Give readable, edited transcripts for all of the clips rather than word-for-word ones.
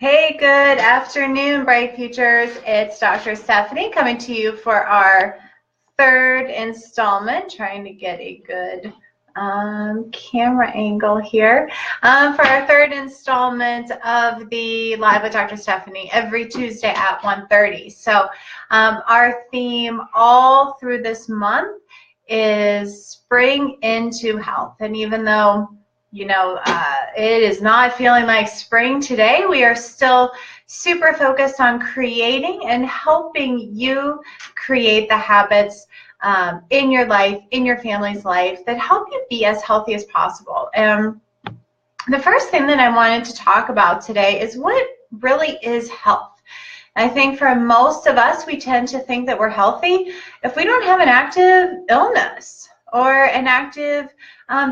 Hey, good afternoon, Bright Futures. It's Dr. Stephanie coming to you for our third installment, trying to get a good camera angle here, for our third installment of the Live with Dr. Stephanie every Tuesday at 1:30. So our theme all through this month is spring into health. And even though it is not feeling like spring today, we are still super focused on creating and helping you create the habits in your life, in your family's life, that help you be as healthy as possible. And the first thing that I wanted to talk about today is what really is health. I think for most of us, we tend to think that we're healthy if we don't have an active illness or an active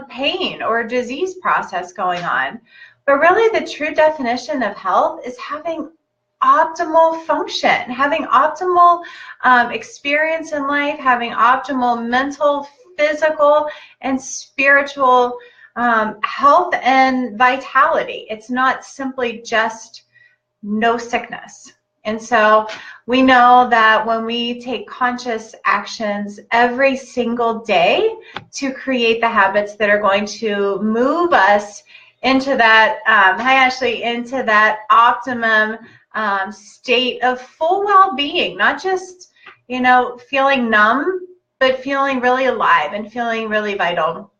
pain or disease process going on. But really the true definition of health is having optimal function, having optimal experience in life, having optimal mental, physical, and spiritual health and vitality. It's not simply just no sickness. And so we know that when we take conscious actions every single day to create the habits that are going to move us into that, into that optimum state of full well-being, not just, feeling numb, but feeling really alive and feeling really vital,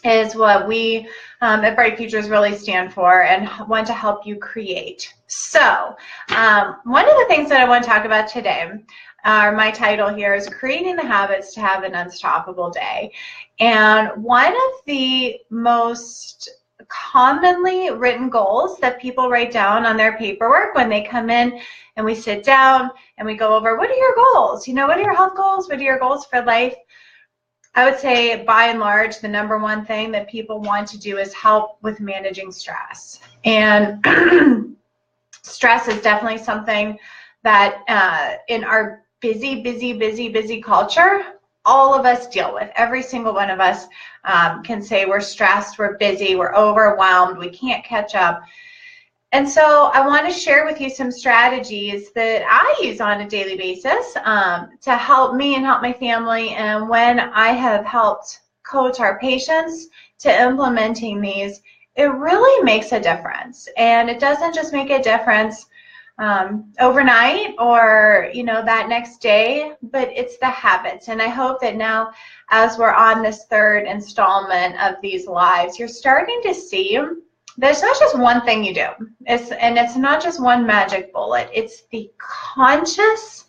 is what we at Bright Futures really stand for and want to help you create. So one of the things that I want to talk about today, my title here is Creating the Habits to Have an Unstoppable Day. And one of the most commonly written goals that people write down on their paperwork when they come in and we sit down and we go over, what are your goals? What are your health goals? What are your goals for life? I would say, by and large, the number one thing that people want to do is help with managing stress. And stress is definitely something that in our busy culture, all of us deal with. Every single one of us can say we're stressed, we're busy, we're overwhelmed, we can't catch up. And so I want to share with you some strategies that I use on a daily basis to help me and help my family. And when I have helped coach our patients to implementing these, it really makes a difference. And it doesn't just make a difference overnight or, that next day, but it's the habits. And I hope that now, as we're on this third installment of these lives, you're starting to see there's not just one thing you do. It's not just one magic bullet. It's the conscious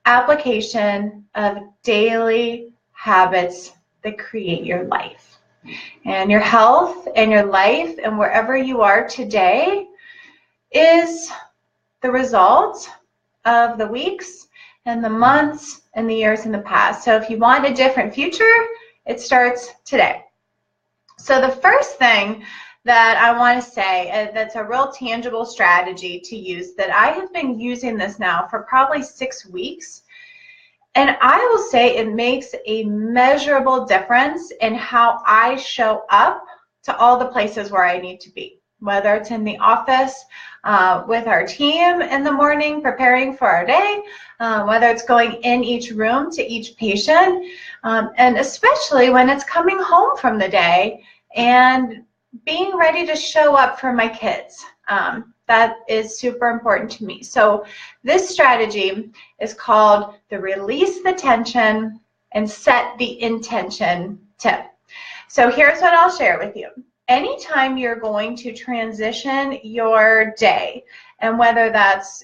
application of daily habits that create your life. And your health and your life and wherever you are today is the result of the weeks and the months and the years in the past. So if you want a different future, it starts today. So the first thing that I want to say that's a real tangible strategy to use, that I have been using this now for probably 6 weeks, and I will say it makes a measurable difference in how I show up to all the places where I need to be, whether it's in the office with our team in the morning preparing for our day, whether it's going in each room to each patient, and especially when it's coming home from the day and being ready to show up for my kids. That is super important to me. So this strategy is called the Release the Tension and Set the Intention tip. So here's what I'll share with you. Anytime you're going to transition your day, and whether that's,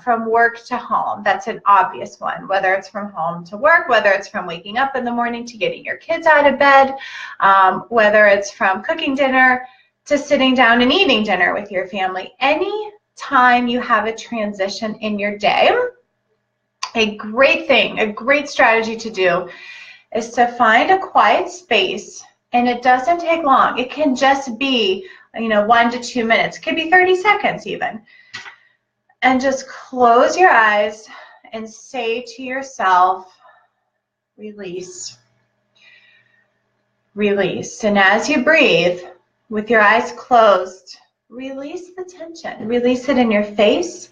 from work to home, that's an obvious one. Whether it's from home to work, whether it's from waking up in the morning to getting your kids out of bed, whether it's from cooking dinner to sitting down and eating dinner with your family. Any time you have a transition in your day, a great thing, a great strategy to do is to find a quiet space. And it doesn't take long. It can just be, 1 to 2 minutes. It could be 30 seconds even. And just close your eyes and say to yourself, release. Release. And as you breathe, with your eyes closed, release the tension. Release it in your face.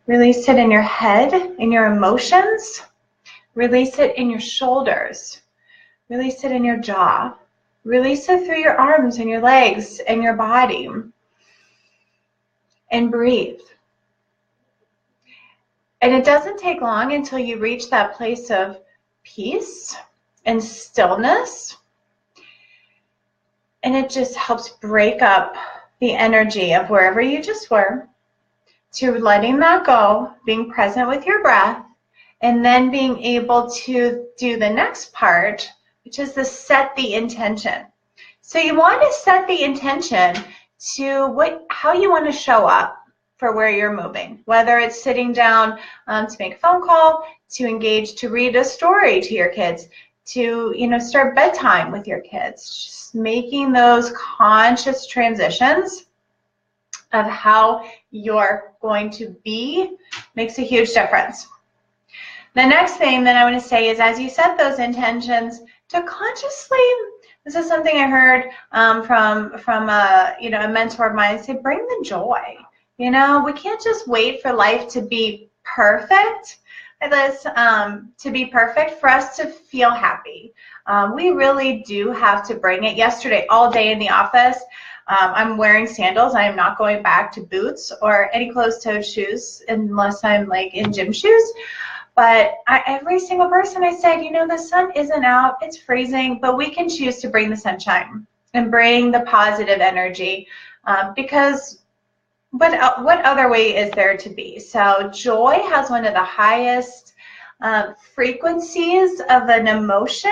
Release it in your head, in your emotions. Release it in your shoulders. Release it in your jaw. Release it through your arms and your legs and your body. And breathe. And it doesn't take long until you reach that place of peace and stillness. And it just helps break up the energy of wherever you just were, to letting that go, being present with your breath, and then being able to do the next part, which is to set the intention. So you want to set the intention to how you want to show up for where you're moving, whether it's sitting down to make a phone call, to engage, to read a story to your kids, to start bedtime with your kids. Just making those conscious transitions of how you're going to be makes a huge difference. The next thing that I want to say is, as you set those intentions, to consciously, this is something I heard from a mentor of mine, say, bring the joy. We can't just wait for life to be perfect. To be perfect for us to feel happy. We really do have to bring it. Yesterday, all day in the office, I'm wearing sandals. I am not going back to boots or any closed-toed shoes unless I'm like in gym shoes. But every single person, I said, the sun isn't out, it's freezing, but we can choose to bring the sunshine and bring the positive energy because what other way is there to be? So joy has one of the highest frequencies of an emotion,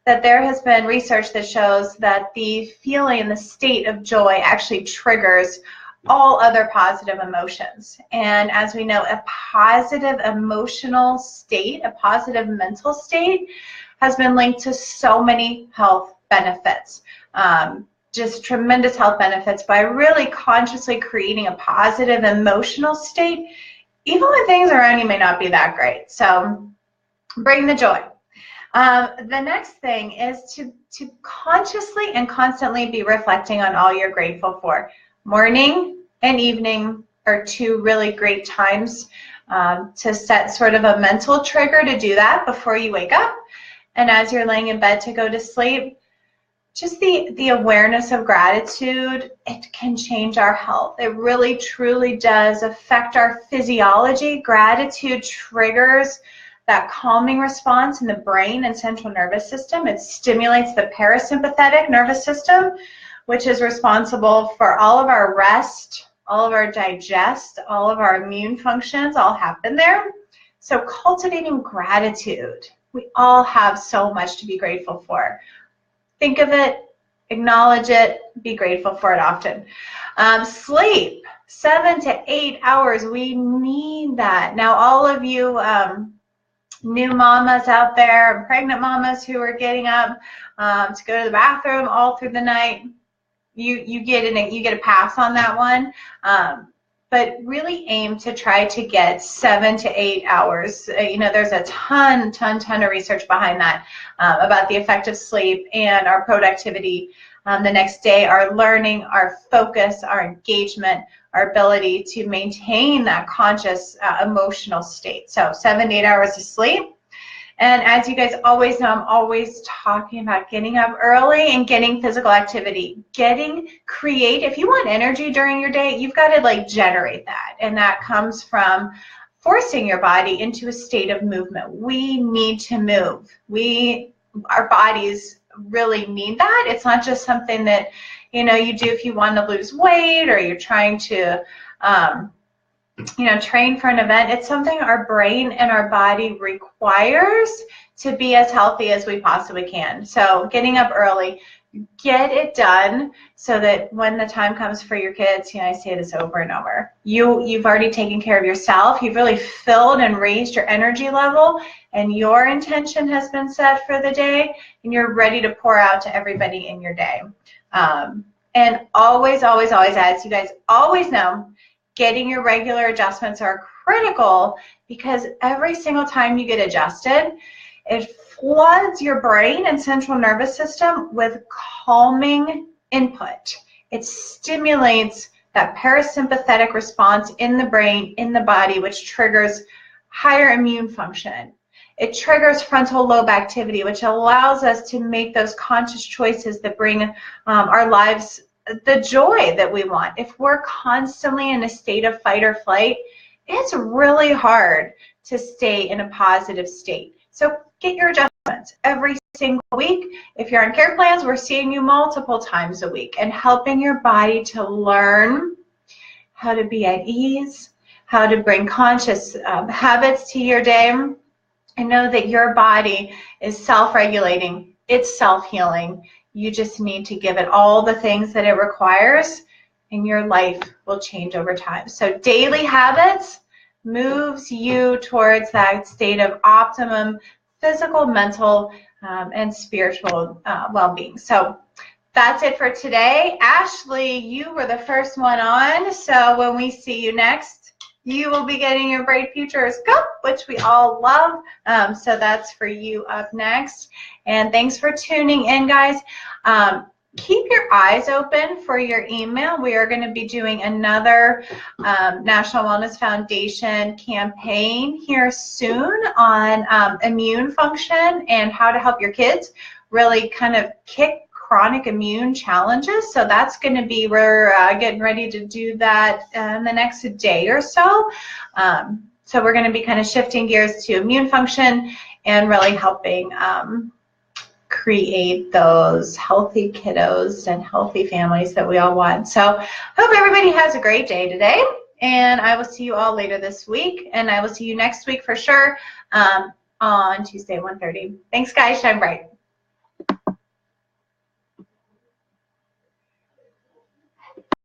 that there has been research that shows that the feeling, the state of joy actually triggers all other positive emotions. And as we know, a positive emotional state, a positive mental state has been linked to so many health benefits. Just tremendous health benefits by really consciously creating a positive emotional state, even when things around you may not be that great. So bring the joy. The next thing is to consciously and constantly be reflecting on all you're grateful for. Morning and evening are two really great times to set sort of a mental trigger to do that before you wake up. And as you're laying in bed to go to sleep, just the awareness of gratitude, it can change our health. It really, truly does affect our physiology. Gratitude triggers that calming response in the brain and central nervous system. It stimulates the parasympathetic nervous system, which is responsible for all of our rest, all of our digest, all of our immune functions all happen there. So cultivating gratitude. We all have so much to be grateful for. Think of it, acknowledge it, be grateful for it often. Sleep, 7 to 8 hours, we need that. Now all of you new mamas out there, pregnant mamas who are getting up to go to the bathroom all through the night, you get a pass on that one. But really aim to try to get 7 to 8 hours. There's a ton of research behind that about the effect of sleep and our productivity the next day, our learning, our focus, our engagement, our ability to maintain that conscious emotional state. So 7 to 8 hours of sleep. And as you guys always know, I'm always talking about getting up early and getting physical activity, getting creative. If you want energy during your day, you've got to generate that. And that comes from forcing your body into a state of movement. We need to move. Our bodies really need that. It's not just something that, you do if you want to lose weight or you're trying to, train for an event. It's something our brain and our body requires to be as healthy as we possibly can. So getting up early, get it done so that when the time comes for your kids, I say this over and over, you've already taken care of yourself. You've really filled and raised your energy level, and your intention has been set for the day, and you're ready to pour out to everybody in your day. And always, always, always, as you guys always know, getting your regular adjustments are critical, because every single time you get adjusted, it floods your brain and central nervous system with calming input. It stimulates that parasympathetic response in the brain, in the body, which triggers higher immune function. It triggers frontal lobe activity, which allows us to make those conscious choices that bring our lives the joy that we want. If we're constantly in a state of fight or flight, it's really hard to stay in a positive state. So get your adjustments every single week. If you're on care plans, we're seeing you multiple times a week and helping your body to learn how to be at ease, how to bring conscious habits to your day. And know that your body is self-regulating. It's self-healing. You just need to give it all the things that it requires, and your life will change over time. So daily habits moves you towards that state of optimum physical, mental, and spiritual well-being. So that's it for today. Ashley, you were the first one on, so when we see you next, you will be getting your Bright Futures Cup, which we all love. So that's for you up next. And thanks for tuning in, guys. Keep your eyes open for your email. We are going to be doing another National Wellness Foundation campaign here soon on immune function and how to help your kids really kind of kick chronic immune challenges. So that's going to be, we're getting ready to do that in the next day or so. So we're going to be kind of shifting gears to immune function and really helping create those healthy kiddos and healthy families that we all want. So hope everybody has a great day today, and I will see you all later this week, and I will see you next week for sure on Tuesday, 1:30. Thanks, guys. Shine bright.